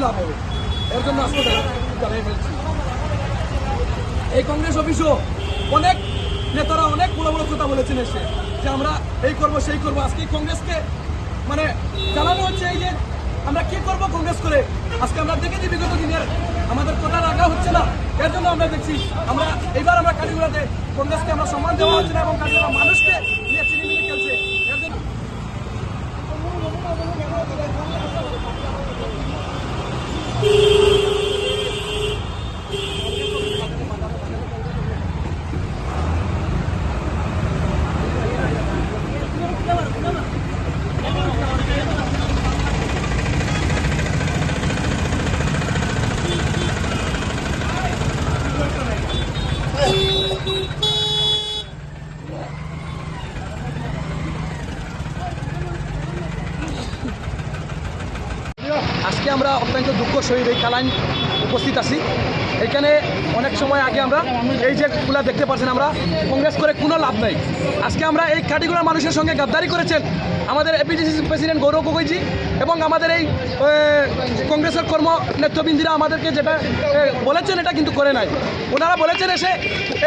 লাভ হবে? এর জন্য আজকে জানাই ফেলছি। এই কংগ্রেস অফিসও অনেক নেতারা অনেক বড় বড় কথা বলেছেন এসে যে আমরা এই করব সেই করবো। আজকে কংগ্রেসকে মানে জানানো হচ্ছে এই যে আমরা কি করবো কংগ্রেস করে। আজকে আমরা দেখেছি বিগত দিনের আমাদের কথা রাখা হচ্ছে না, এর জন্য আমরা দেখছি আমরা এইবার আমরা কালীগুড়াতে কংগ্রেসকে আমরা সম্মান দেওয়া হচ্ছে না এবং কালীগুড়া মানুষকে নিয়ে চিনিমিনি খেলছে। এর জন্য আজকে আমরা অত্যন্ত দুঃখ সহিত এই কালাইন উপস্থিত আছি। এখানে অনেক সময় আগে আমরা এই যে গুলা দেখতে পাচ্ছেন আমরা কংগ্রেস করে কোনো লাভ নাই। আজকে আমরা এই কাটিগুলার মানুষের সঙ্গে গাদ্দারি করেছেন আমাদের এপিডিসি প্রেসিডেন্ট গৌরব গগৈজি এবং আমাদের এই কংগ্রেসের কর্ম নেতৃবৃন্দরা আমাদেরকে যেটা বলেছেন এটা কিন্তু করে নাই। ওনারা বলেছেন এসে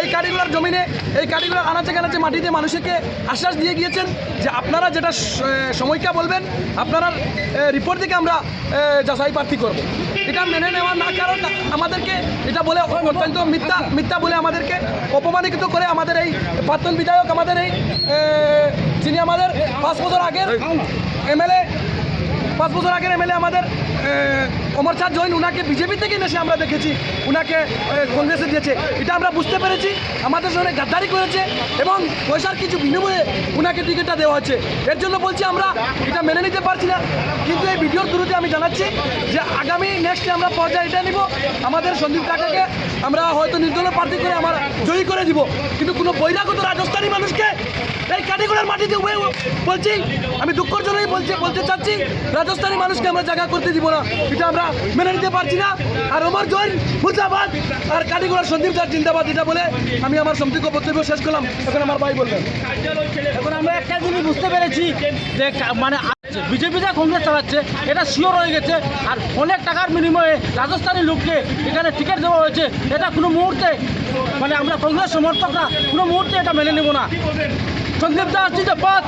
এই কাটিগুলার জমিনে এই কাটিগুলার আনাচে কানাচে মাটিতে মানুষকে আশ্বাস দিয়ে গিয়েছেন যে আপনারা যেটা সময়কা বলবেন আপনারা রিপোর্ট থেকে আমরা যাচাই প্রার্থী করব। এটা মেনে নেওয়া না, কারণ আমাদেরকে এটা বলে অত্যন্ত মিথ্যা বলে আমাদেরকে অপমানিত করে আমাদের এই প্রাক্তন বিধায়ক আমাদের এই যিনি আমাদের 5 বছর আগের এমএলএ আমাদের অমর চাঁদ জৈন, উনাকে বিজেপি থেকে এসে আমরা দেখেছি উনাকে কংগ্রেসে দিয়েছে। এটা আমরা বুঝতে পেরেছি আমাদের সঙ্গে গাদ্দারি করেছে এবং পয়সার কিছু বিনিময়ে উনাকে টিকিটটা দেওয়া হচ্ছে। এর জন্য বলছি আমরা এটা মেনে নিতে পারছি না। কিন্তু এই ভিডিওর থ্রুতে আমি জানাচ্ছি যে আগামী নেক্সটে আমরা পর্যায়ে এটা নিব, আমাদের সন্দীপ কাকাকে আমরা হয়তো নির্দলীয় প্রার্থী করে আমরা জয়ী করে দিব। কিন্তু কোনো বহিরাগত রাজস্থানী মানুষকে এই কাটিগুলার মাটিতে বলছি আমি দুঃখের জন্যই বলতে চাচ্ছি রাজস্থানী মানুষকে আমরা জায়গা করতে দিব না। এটা আমরা মেনে নিতে পারছি না। আর অমর জৈন মুর্দাবাদ আর কাটিগুলার সন্দীপ দাস জিন্দাবাদ, এটা বলে আমি আমার সম্পৃক্ত বক্তব্য শেষ করলাম। এখন আমার ভাই বলবেন। এখন আমরা একটা জিনিস বুঝতে পেরেছি যে মানে বিজেপি যা কংগ্রেস চালাচ্ছে এটা শিওর হয়ে গেছে। আর অনেক টাকার বিনিময়ে রাজস্থানী লোককে এখানে টিকিট দেওয়া হয়েছে। এটা কোনো মুহূর্তে মানে আমরা কংগ্রেস সমর্থকরা কোনো মুহূর্তে এটা মেনে নেব না। সন্দীপ দাস জিন্দাবাদ।